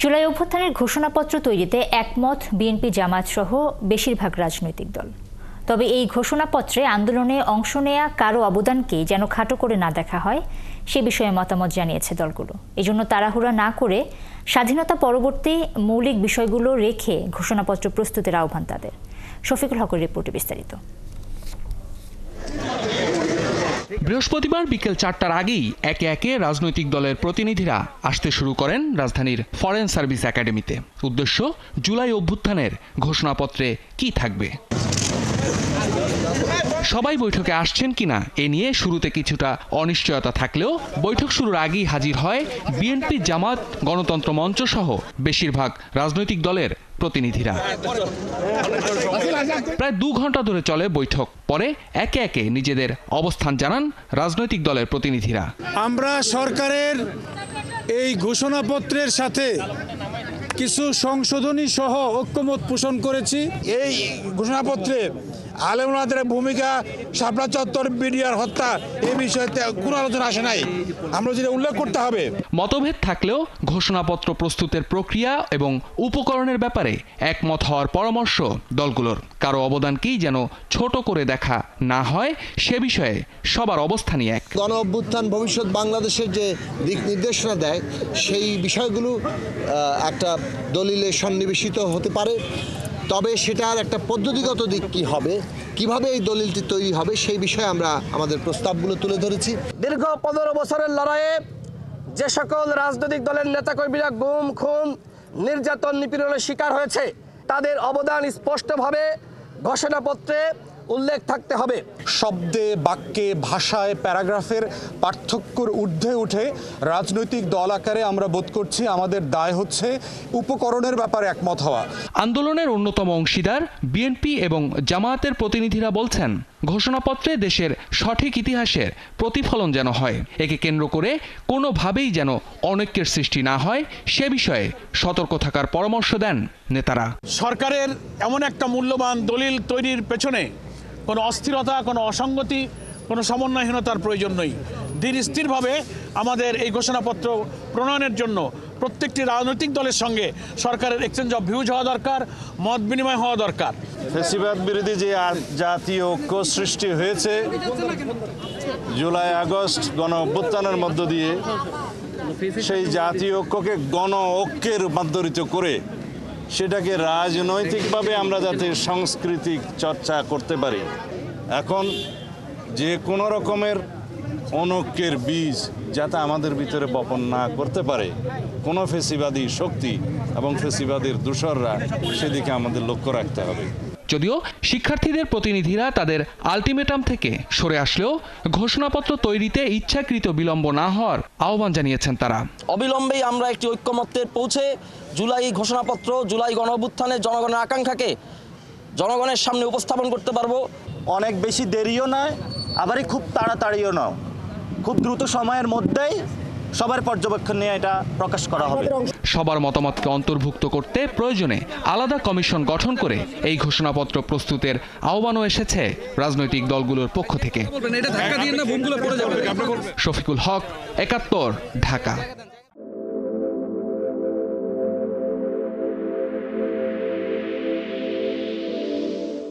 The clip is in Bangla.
জুলাই অভ্যুত্থানের ঘোষণাপত্র তৈরিতে একমত বিএনপি জামায়াত সহ বেশিরভাগ রাজনৈতিক দল। তবে এই ঘোষণাপত্রে আন্দোলনে অংশ নেয়া কারো অবদানকে যেন খাটো করে না দেখা হয় সে বিষয়ে মতামত জানিয়েছে দলগুলো। এজন্য তাড়াহুড়া না করে স্বাধীনতা পরবর্তী মৌলিক বিষয়গুলো রেখে ঘোষণাপত্র প্রস্তুতের আহ্বান তাদের। শফিকুল হকের রিপোর্টে বিস্তারিত। বৃহস্পতিবার বিকেল ৪টার আগেই একে একে রাজনৈতিক দলের প্রতিনিধিরা আসতে শুরু করেন রাজধানীর ফরেন সার্ভিস একাডেমিতে। উদ্দেশ্য, জুলাই অভ্যুত্থানের ঘোষণাপত্রে কি থাকবে। সবাই বৈঠকে আসছেন কিনা এ নিয়ে শুরুতে কিছুটা অনিশ্চয়তা থাকলেও বৈঠক শুরুর আগেই হাজির হয় বিএনপি, জামাত, গণতন্ত্র মঞ্চ সহ বেশিরভাগ রাজনৈতিক দলের প্রতিনিধিরা। প্রায় ২ ঘন্টা ধরে চলে বৈঠক। পরে একে একে নিজেদের অবস্থান জানান রাজনৈতিক দলের প্রতিনিধিরা। আমরা সরকারের এই ঘোষণাপত্রের সাথে কিছু সংশোধনী সহ ঐক্যমত পোষণ করেছি। এই ঘোষণাপত্রে আলেম ওলামাদের ভূমিকা, শাপলা চত্বর, বিডিআর হত্যা এই বিষয়তে কোনো আলোচনা আসে নাই। আমরা যেটা উল্লেখ করতে হবে। মতভেদ থাকলেও ঘোষণাপত্র প্রস্তুতের প্রক্রিয়া এবং উপকরণের ব্যাপারে একমত হওয়ার পরামর্শ দলগুলোর। কারো অবদানকেই যেন ছোট করে দেখা না হয় সে বিষয়ে সবার অবস্থানই এক। গণ অভ্যুত্থান ভবিষ্যৎ বাংলাদেশের যে দিক নির্দেশনা দেয় সেই বিষয়গুলো একটা দলিলে সন্নিবেশিত হতে পারে। তবে সেটার একটা পদ্ধতিগত দিক কি হবে, কিভাবে এই দলিলটি তৈরি হবে সেই বিষয়ে আমরা আমাদের প্রস্তাবগুলো তুলে ধরেছি। দীর্ঘ ১৫ বছরের লড়াইয়ে যে সকল রাজনৈতিক দলের নেতাকর্মীরা গুম, খুন, নির্যাতন, নিপীড়নের শিকার হয়েছে তাদের অবদান স্পষ্টভাবে ঘোষণাপত্রে উল্লেখ থাকতে হবে। শব্দে, বাক্যে, ভাষায়, প্যারাগ্রাফের পার্থক্যর ঊর্ধ্বে উঠে রাজনৈতিক দল আকারে আমরা বোধ করছি আমাদের দায় হচ্ছে উপকরণের ব্যাপারে একমত হওয়া। আন্দোলনের অন্যতম অংশীদার বিএনপি এবং জামায়াতের প্রতিনিধিরা বলছেন, ঘোষণাপত্রে দেশের সঠিক ইতিহাসের প্রতিফলন যেন হয়। একে কেন্দ্র করে কোনোভাবেই যেন অনৈক্যের সৃষ্টি না হয় সে বিষয়ে সতর্ক থাকার পরামর্শ দেন নেতারা। সরকারের এমন একটা মূল্যবান দলিল তৈরির পেছনে কোনো অস্থিরতা, কোনো অসঙ্গতি, কোনো সমন্বয়হীনতার প্রয়োজন নেই। ধীর স্থিরভাবে আমাদের এই ঘোষণাপত্র প্রণয়নের জন্য প্রত্যেকটি রাজনৈতিক দলের সঙ্গে সরকারের এক্সচেঞ্জ অফ ভিউজ হওয়া দরকার, মত বিনিময় হওয়া দরকার। ফ্যাসিবাদ বিরোধী যে জাতীয় ঐক্য সৃষ্টি হয়েছে জুলাই আগস্ট গণ অভ্যুত্থানের মধ্য দিয়ে, সেই জাতীয় ঐক্যকে গণ ঐক্যে রূপান্তরিত করে সেটাকে রাজনৈতিকভাবে আমরা যাতে সাংস্কৃতিক চর্চা করতে পারি। এখন যে কোনো রকমের অনৈক্যের বীজ যাতে আমাদের ভিতরে বপন না করতে পারে কোনো ফ্যাসিবাদী শক্তি এবং ফ্যাসিবাদের দূষররা, সেদিকে আমাদের লক্ষ্য রাখতে হবে। যদিও শিক্ষার্থীদের প্রতিনিধিরা তাদের আলটিমেটাম থেকে সরে আসলেও ঘোষণাপত্র তৈরিতে ইচ্ছাকৃত বিলম্ব না হওয়ার আহ্বান জানিয়েছেন তারা। অবিলম্বেই আমরা একটি ঐক্যমত্যে পৌঁছে জুলাই ঘোষণাপত্র, জুলাই গণ অভ্যুত্থানের জনগণের আকাঙ্ক্ষাকে জনগণের সামনে উপস্থাপন করতে পারবো। অনেক বেশি দেরিও নয়, আবারই খুব তাড়াতাড়িও নয়, খুব দ্রুত সময়ের মধ্যেই সবার পর্যবেক্ষণ নিয়ে এটা প্রকাশ করা হবে। সবার মতামতকে অন্তর্ভুক্ত করতে প্রয়োজনে আলাদা কমিশন গঠন করে এই ঘোষণাপত্র প্রস্তুতের আহ্বানও এসেছে রাজনৈতিক দলগুলোর পক্ষ থেকে। শফিকুল হক, ৭১, ঢাকা।